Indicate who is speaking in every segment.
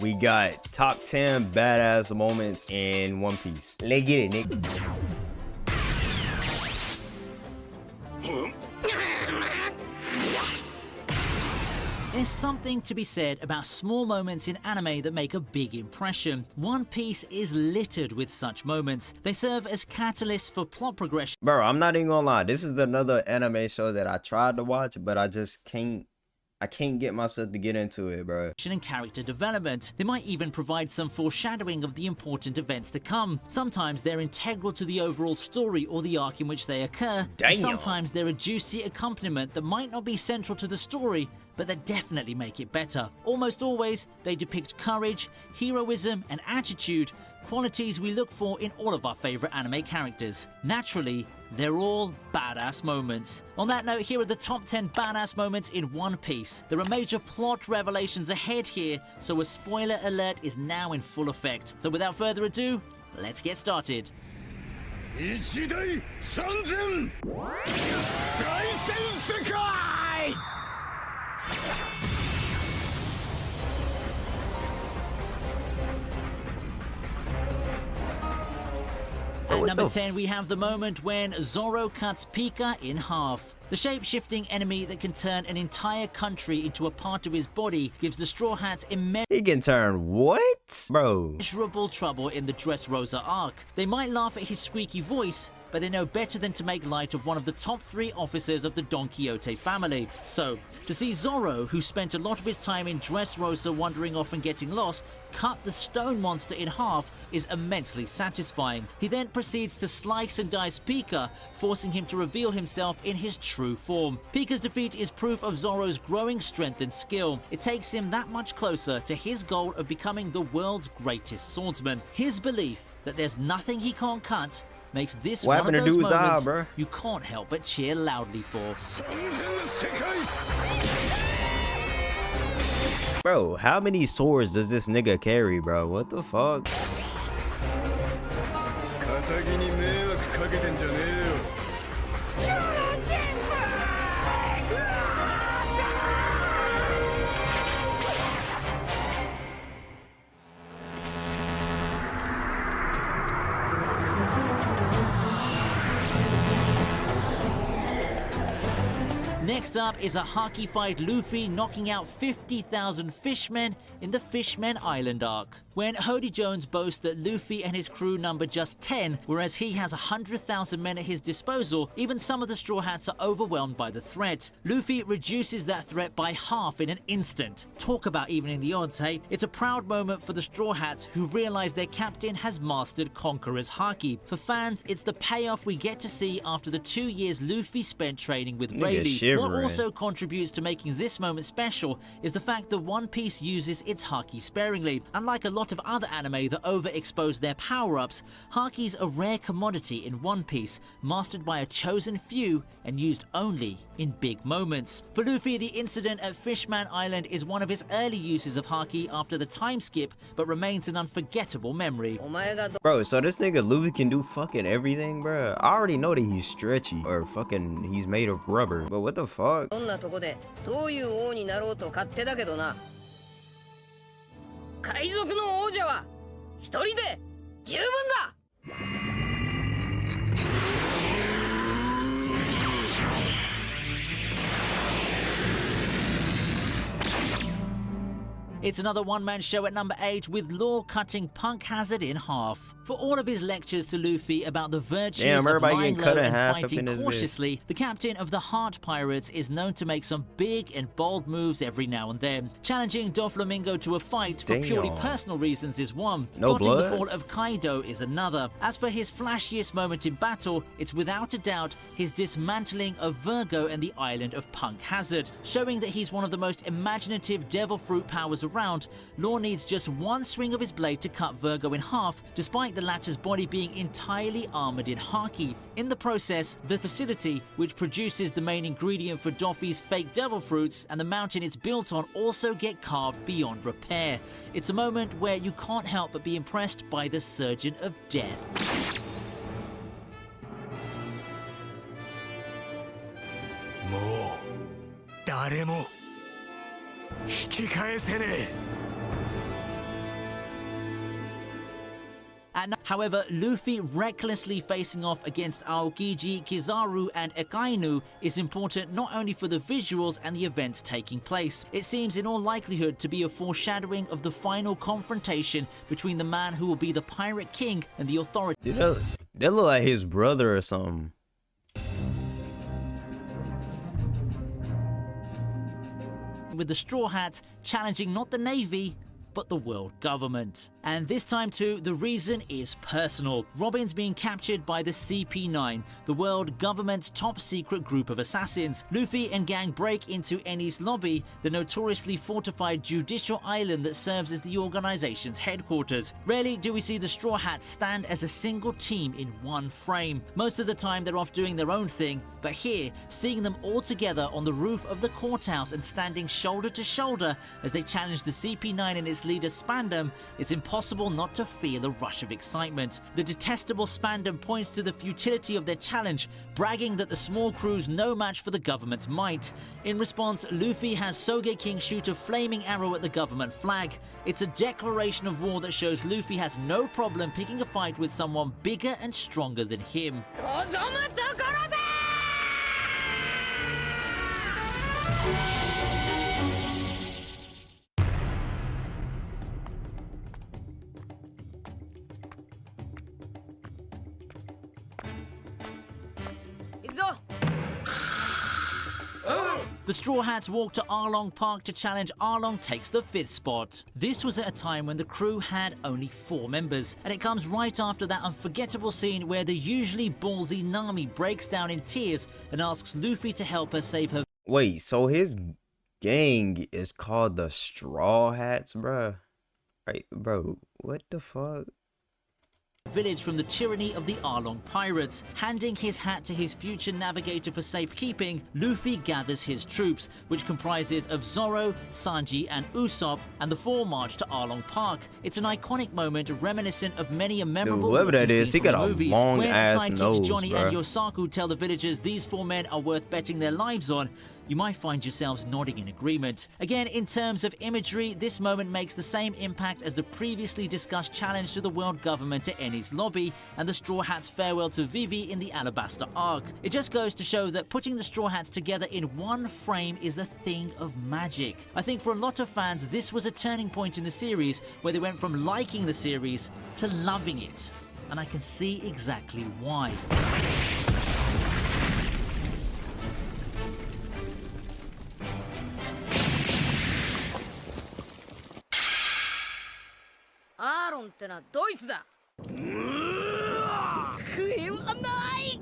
Speaker 1: we got top 10 badass moments in One Piece. Let's get it, Nick.
Speaker 2: There's something to be said about small moments in anime that make a big impression. One Piece is littered with such moments. They serve as catalysts for plot progression.
Speaker 1: Bro, I'm not even gonna lie. This is another anime show that I tried to watch, but I just can't. I can't get myself to get into it, bro.
Speaker 2: And character development. They might even provide some foreshadowing of the important events to come. Sometimes they're integral to the overall story or the arc in which they occur.
Speaker 1: Damn.
Speaker 2: Sometimes they're a juicy accompaniment that might not be central to the story, but that definitely make it better. Almost always, they depict courage, heroism, and attitude, qualities we look for in all of our favorite anime characters. Naturally, they're all badass moments. On that note, here are the top 10 badass moments in One Piece. There are major plot revelations ahead here, so a spoiler alert is now in full effect. So without further ado, let's get started. At number 10, we have the moment when Zoro cuts Pica in half. The shape-shifting enemy that can turn an entire country into a part of his body gives the Straw Hats
Speaker 1: He can turn what? Bro.
Speaker 2: immeasurable trouble in the Dressrosa arc. They might laugh at his squeaky voice, but they know better than to make light of one of the top 3 officers of the Don Quixote family. So, to see Zoro, who spent a lot of his time in Dressrosa wandering off and getting lost, cut the stone monster in half is immensely satisfying. He then proceeds to slice and dice Pica, forcing him to reveal himself in his true form. Pica's defeat is proof of Zoro's growing strength and skill. It takes him that much closer to his goal of becoming the world's greatest swordsman. His belief that there's nothing he can't cut makes this one of those moments you can't help but cheer loudly for.
Speaker 1: Bro, how many swords does this nigga carry, bro? What the fuck?
Speaker 2: Next up is a haki-fied Luffy knocking out 50,000 fishmen in the Fishmen Island arc. When Hody Jones boasts that Luffy and his crew number just 10, whereas he has 100,000 men at his disposal, even some of the Straw Hats are overwhelmed by the threat. Luffy reduces that threat by half in an instant. Talk about evening the odds, hey? It's a proud moment for the Straw Hats, who realize their captain has mastered Conqueror's haki. For fans, it's the payoff we get to see after the 2 years Luffy spent training with Rayleigh. What also contributes to making this moment special is the fact that One Piece uses its haki sparingly. Unlike a lot of other anime that overexpose their power-ups, haki's a rare commodity in One Piece, mastered by a chosen few and used only in big moments. For Luffy, the incident at Fishman Island is one of his early uses of haki after the time skip, but remains an unforgettable memory.
Speaker 1: Bro, so this nigga Luffy can do fucking everything, bro. I already know that he's stretchy or fucking he's made of rubber, but what the fuck?
Speaker 3: どんなとこでどういう王になろうと勝手だけどな。海賊の王者は一人で十分だ。
Speaker 2: It's another one-man show at number 8 with Law cutting Punk Hazard in half. For all of his lectures to Luffy about the virtues of lying low and fighting cautiously, the captain of the Heart Pirates is known to make some big and bold moves every now and then. Challenging Doflamingo to a fight for purely personal reasons is one. Plotting the fall of Kaido is another. As for his flashiest moment in battle, it's without a doubt his dismantling of Virgo and the island of Punk Hazard. Showing that he's one of the most imaginative devil fruit powers around, Law needs just one swing of his blade to cut Virgo in half, despite the latter's body being entirely armored in haki. In the process, the facility, which produces the main ingredient for Doffy's fake devil fruits, and the mountain it's built on also get carved beyond repair. It's a moment where you can't help but be impressed by the Surgeon of Death.
Speaker 4: もう誰も引き返せねえ。
Speaker 2: However, Luffy recklessly facing off against Aokiji, Kizaru, and Akainu is important not only for the visuals and the events taking place. It seems in all likelihood to be a foreshadowing of the final confrontation between the man who will be the Pirate King and the authority.
Speaker 1: Dude, that look like his brother or something.
Speaker 2: With the Straw Hats challenging not the Navy, but the world government. And this time too, the reason is personal. Robin's being captured by the CP9, the world government's top secret group of assassins. Luffy and gang break into Eni's lobby, the notoriously fortified judicial island that serves as the organization's headquarters. Rarely do we see the Straw Hats stand as a single team in one frame. Most of the time they're off doing their own thing, but here, seeing them all together on the roof of the courthouse and standing shoulder to shoulder as they challenge the CP9 and its leader Spandam, it's impossible not to feel a rush of excitement. The detestable Spandam points to the futility of their challenge, bragging that the small crew's no match for the government's might. In response, Luffy has Sogeking shoot a flaming arrow at the government flag. It's a declaration of war that shows Luffy has no problem picking a fight with someone bigger and stronger than him. The Straw Hats walk to Arlong Park to challenge Arlong takes the 5th spot. This was at a time when the crew had only 4 members, and it comes right after that unforgettable scene where the usually ballsy Nami breaks down in tears and asks Luffy to help her save her.
Speaker 1: Wait, so his gang is called the Straw Hats, bruh? Right, bro, what the fuck?
Speaker 2: Village from the tyranny of the Arlong pirates. Handing his hat to his future navigator for safekeeping, Luffy gathers his troops, which comprises of Zoro, Sanji, and Usopp, and the 4 march to Arlong Park. It's an iconic moment reminiscent of many a memorable
Speaker 1: whoever that is, he got a
Speaker 2: movies.
Speaker 1: long
Speaker 2: When
Speaker 1: ass
Speaker 2: sidekicks
Speaker 1: nose,
Speaker 2: Johnny
Speaker 1: bruh.
Speaker 2: and Yosaku tell the villagers these 4 men are worth betting their lives on, you might find yourselves nodding in agreement. Again, in terms of imagery, this moment makes the same impact as the previously discussed challenge to the world government at Eni's lobby and the Straw Hats' farewell to Vivi in the Alabasta arc. It just goes to show that putting the Straw Hats together in one frame is a thing of magic. I think for a lot of fans, this was a turning point in the series where they went from liking the series to loving it. And I can see exactly why.
Speaker 3: Aaron ってのはドイツだ。笛はない。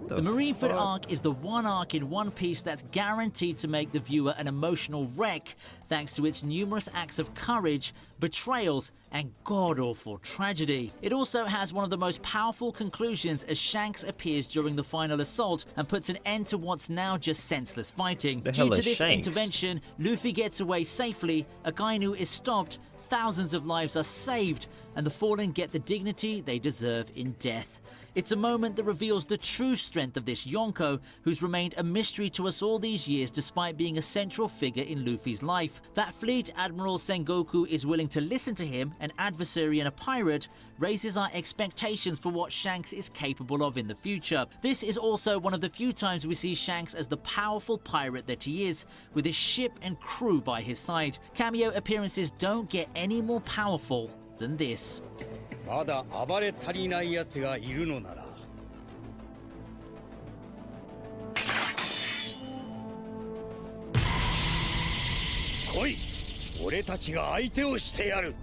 Speaker 2: The Marineford arc is the one arc in One Piece that's guaranteed to make the viewer an emotional wreck thanks to its numerous acts of courage, betrayals, and god-awful tragedy. It also has one of the most powerful conclusions as Shanks appears during the final assault and puts an end to what's now just senseless fighting. Due to this intervention, Luffy gets away safely, Akainu is stopped, thousands of lives are saved, and the fallen get the dignity they deserve in death. It's a moment that reveals the true strength of this Yonko, who's remained a mystery to us all these years despite being a central figure in Luffy's life. That Fleet Admiral Sengoku is willing to listen to him, an adversary and a pirate, raises our expectations for what Shanks is capable of in the future. This is also one of the few times we see Shanks as the powerful pirate that he is, with his ship and crew by his side. Cameo appearances don't get any more powerful than this.
Speaker 5: まだ暴れ足りない奴がいるのなら来い俺たちが相手をしてやる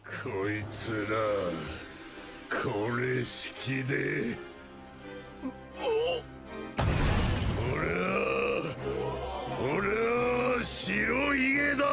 Speaker 4: こいつらこれ式で俺は白ひげだ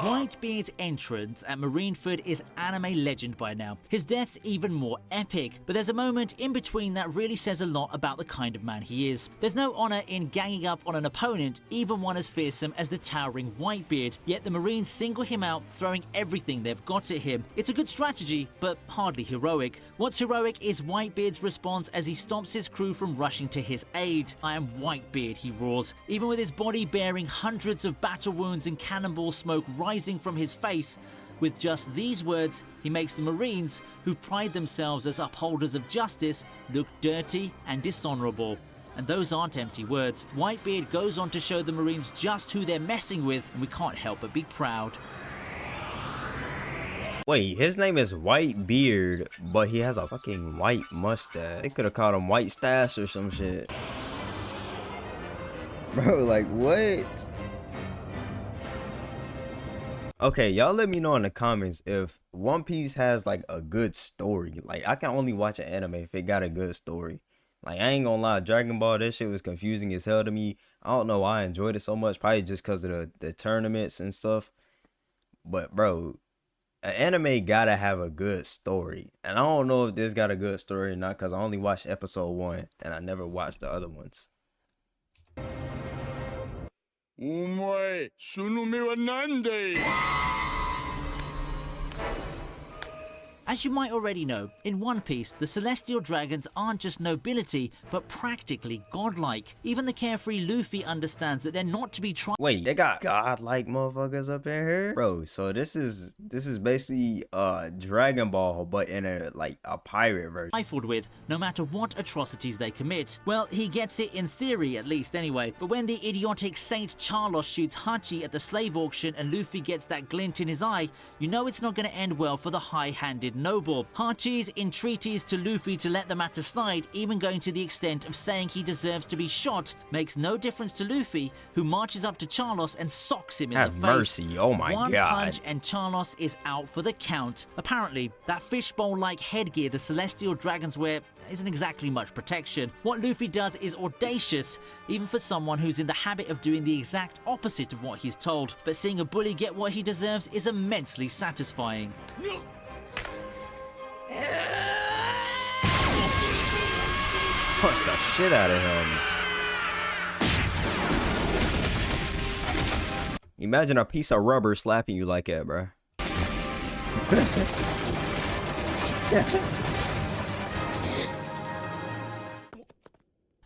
Speaker 2: Whitebeard's entrance at Marineford is anime legend by now. His death's even more epic, but there's a moment in between that really says a lot about the kind of man he is. There's no honor in ganging up on an opponent, even one as fearsome as the towering Whitebeard, yet the Marines single him out, throwing everything they've got at him. It's a good strategy, but hardly heroic. What's heroic is Whitebeard's response as he stops his crew from rushing to his aid. "I am Whitebeard," he roars, even with his body bearing hundreds of battle wounds and cannonball smoke rising from his face. With just these words, he makes the Marines, who pride themselves as upholders of justice, look dirty and dishonorable. And those aren't empty words. Whitebeard goes on to show the Marines just who they're messing with, and we can't help but be proud.
Speaker 1: Wait, his name is Whitebeard, but he has a fucking white mustache. They could have called him White Stash or some shit. Bro, like, what? Okay, y'all let me know in the comments if One Piece has like a good story. Like, I can only watch an anime if it got a good story. Like, I ain't gonna lie, Dragon Ball, this shit was confusing as hell to me. I don't know why I enjoyed it so much, probably just because of the tournaments and stuff. But bro, an anime gotta have a good story. And I don't know if this got a good story or not, because I only watched episode 1 and I never watched the other ones.
Speaker 4: お前、その目は何だい?
Speaker 2: As you might already know, in One Piece, the Celestial Dragons aren't just nobility, but practically godlike. Even the carefree Luffy understands that they're not to be tried.
Speaker 1: Wait, they got godlike motherfuckers up in here? Bro, so this is basically Dragon Ball, but in a pirate version.
Speaker 2: Rifled with, no matter what atrocities they commit. Well, he gets it in theory, at least anyway. But when the idiotic Saint Charlos shoots Hachi at the slave auction and Luffy gets that glint in his eye, you know it's not going to end well for the high-handed noble. Hachi's entreaties to Luffy to let the matter slide, even going to the extent of saying he deserves to be shot, makes no difference to Luffy, who marches up to Charlos and socks him in the face.
Speaker 1: Have mercy, oh my
Speaker 2: One
Speaker 1: god.
Speaker 2: punch and Charlos is out for the count. Apparently, that fishbowl-like headgear the Celestial Dragons wear isn't exactly much protection. What Luffy does is audacious, even for someone who's in the habit of doing the exact opposite of what he's told. But seeing a bully get what he deserves is immensely satisfying.
Speaker 1: Punch the shit out of him. Imagine a piece of rubber slapping you like that, bro.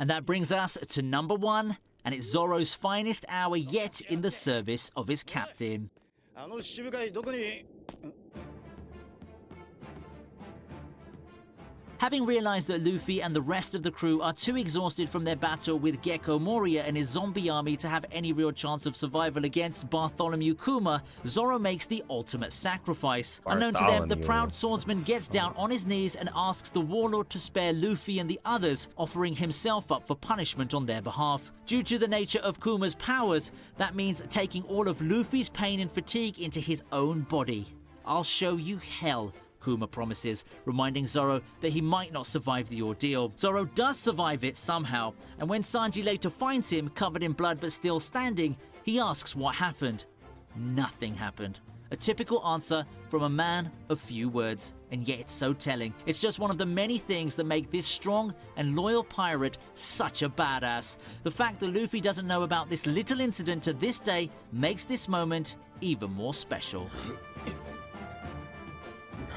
Speaker 2: And that brings us to number 1, and it's Zoro's finest hour yet in the service of his captain. Having realized that Luffy and the rest of the crew are too exhausted from their battle with Gecko Moria and his zombie army to have any real chance of survival against Bartholomew Kuma, Zoro makes the ultimate sacrifice. Unknown to them, the proud swordsman gets down on his knees and asks the warlord to spare Luffy and the others, offering himself up for punishment on their behalf. Due to the nature of Kuma's powers, that means taking all of Luffy's pain and fatigue into his own body. "I'll show you hell," Kuma promises, reminding Zoro that he might not survive the ordeal. Zoro does survive it somehow, and when Sanji later finds him covered in blood but still standing, he asks what happened. Nothing happened. A typical answer from a man of few words, and yet it's so telling. It's just one of the many things that make this strong and loyal pirate such a badass. The fact that Luffy doesn't know about this little incident to this day makes this moment even more special.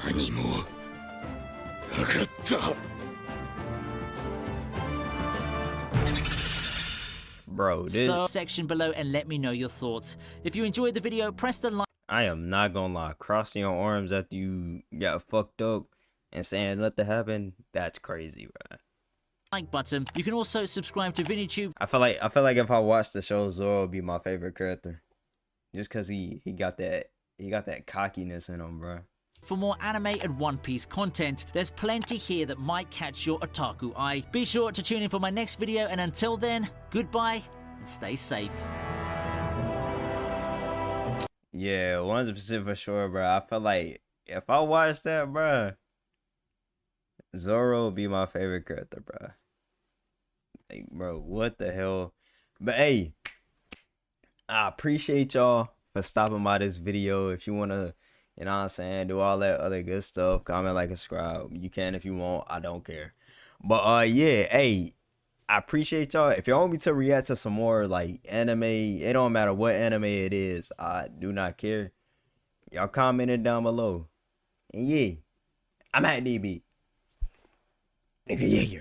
Speaker 4: 何もなかった。
Speaker 1: Bro, this...
Speaker 2: So, section below and let me know your thoughts. If you enjoyed the video, press the like.
Speaker 1: I am not gonna lie, crossing your arms after you got fucked up and saying nothing happened, that's crazy, bro.
Speaker 2: Like button. You can also subscribe to ViniTube.
Speaker 1: I feel like if I watched the show, Zoro would be my favorite character. Just cause he got that cockiness in him, bro.
Speaker 2: For more anime and One Piece content, there's plenty here that might catch your otaku eye. Be sure to tune in for my next video, and until then, goodbye and stay safe.
Speaker 1: Yeah, 100% for sure, bro. I feel like if I watch that, bro, Zoro will be my favorite character, bro. Like, bro, what the hell? But hey, I appreciate y'all for stopping by this video. If you wanna, you know what I'm saying, do all that other good stuff, comment, like, and subscribe. You can if you want. I don't care. But yeah, hey, I appreciate y'all. If y'all want me to react to some more like anime, it don't matter what anime it is. I do not care. Y'all comment it down below. And yeah, I'm at DB. Nigga, yeah.